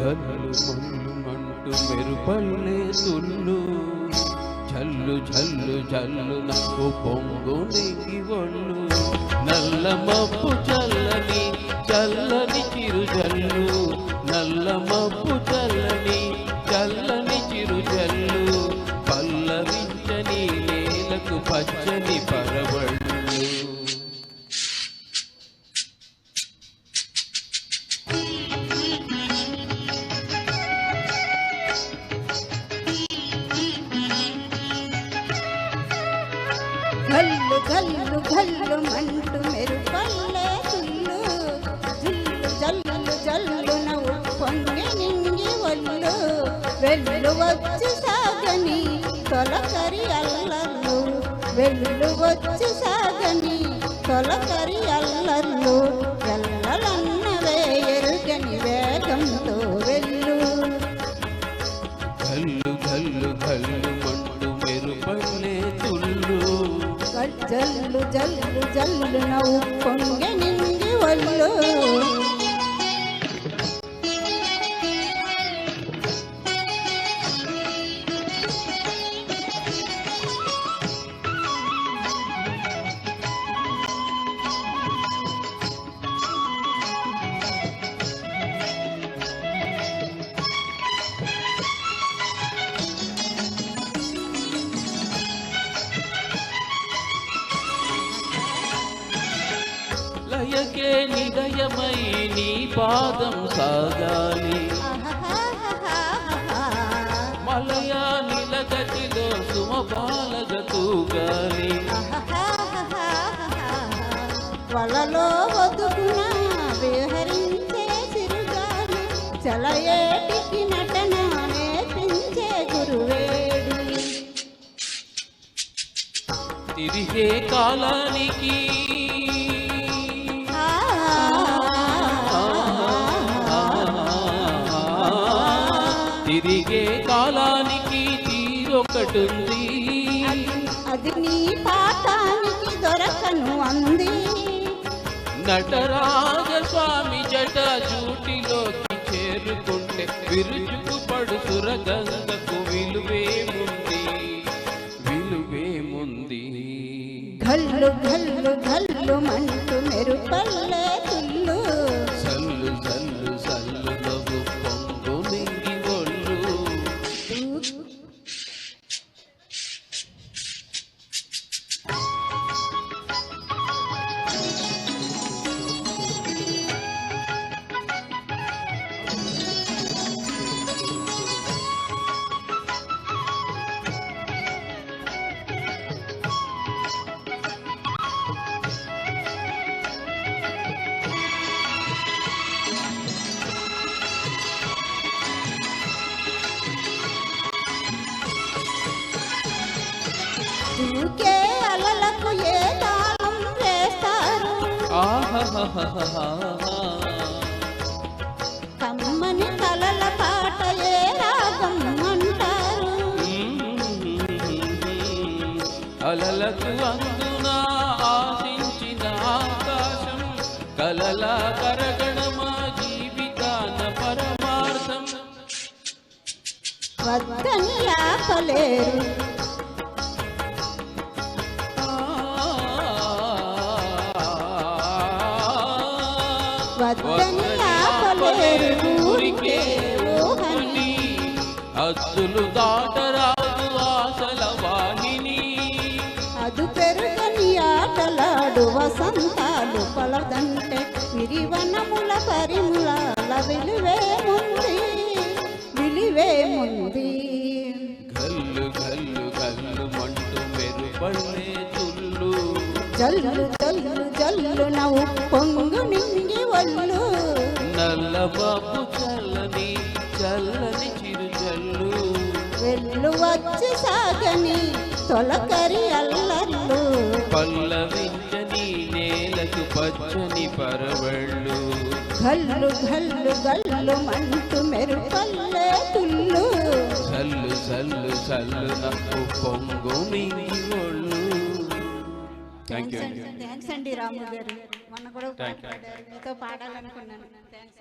గల్లు మల్లు మంటూ మెరుపల్లే తుళ్ళు జల్లు జల్లు జల్లు నాకు పొంగు నెగి ఒళ్ళు నల్ల మబ్బు చల్లని చల్లని చిరు జల్లు నల్ల మబ్బు చల్లని చల్లని చిరు జల్లు పల్లవించని నేలకు పచ్చని పరవళ్ళు గల్లు గల్లు గల్లు మంటూ మెరుపల్లే తుళ్ళు జల్లు జల్లు జల్లు నవ్వు పొంగి నింగి ఒళ్ళు వెళ్ళు వచ్చి సాగని తొలకరి అల్లర్లు వెళ్ళు వచ్చి సాగని తొలకరి అల్లర్లు ఎల్లలన్నవే ఎరుగని వేగంతో వెళ్ళు గల్లు గల్లు గల్లు మంటూ మెరుపల్లే తుళ్ళు జల్లు జల్లు జల్లు నవ్వు పొంగి నింగి ఒళ్ళు లయకే నిదయమై నీ పాదం సాగాలి మలయా నిలగతిలో సుమపాలగ తూగాలి వలలో ఒదుగున విహరించే సిరుగాలు చలయేటికి నటన నేర్పించే గురువేడు తిరిగే కాలానికి తిరిగే కాలానికి తీరొకటుంది అది నీ పాఠానికి దొరకను అంది నటరాజ స్వామి జట జూటిలోకి చేరుకుంటే విరుచుకు పడు సురగంగకు విలువేముంది విలువేముంది గల్లు గల్లు గల్లు మంటూ మెరుపల్లే తుళ్ళు సల్లు సల్లు సల్లు నవ్వు పొంగు నింగి ఒళ్ళు దూకే అలలకు ఏ తాళం వేస్తారు కమ్మని కలల పాట ఏ రాగం అంటారు అలలకు అందున ఆశించిన ఆకాశం కలలా కరగణమా జీవితాన పరమార్థం వద్దని ఆపలేరు వద్దని ఆపలేరు ఊరికే ఊహని అద్దులు దాటరాదు ఆశల వాహిని అదు పెరుగని ఆటలాడు వసంతాలు పలదంటే విరివనముల పరిములాల విలువేముంది విలువేముంది గల్లు గల్లు గల్లు మంటూ మెరుపల్లే తుళ్ళు జల్లు జల్లు జల్లు నవ్వు పొంగు నింగి ఒళ్ళు నల్ల బాబు చల్లని చల్లని చిరు జల్లు వెళ్ళు వచ్చి సాగని తొలకరి అల్లర్లు పల్లవించని నేలకు పచ్చని పరవళ్ళు గల్లు గల్లు గల్లు మంటూ మెరుపల్లే తుళ్ళు సల్లు సల్లు సల్లు నాకు పొంగు మింగి ఒళ్ళు థ్యాంక్స్ అండి రాము గారు మొన్న కూడా పాడారు మీతో పాడాలనుకున్నాను థ్యాంక్స్.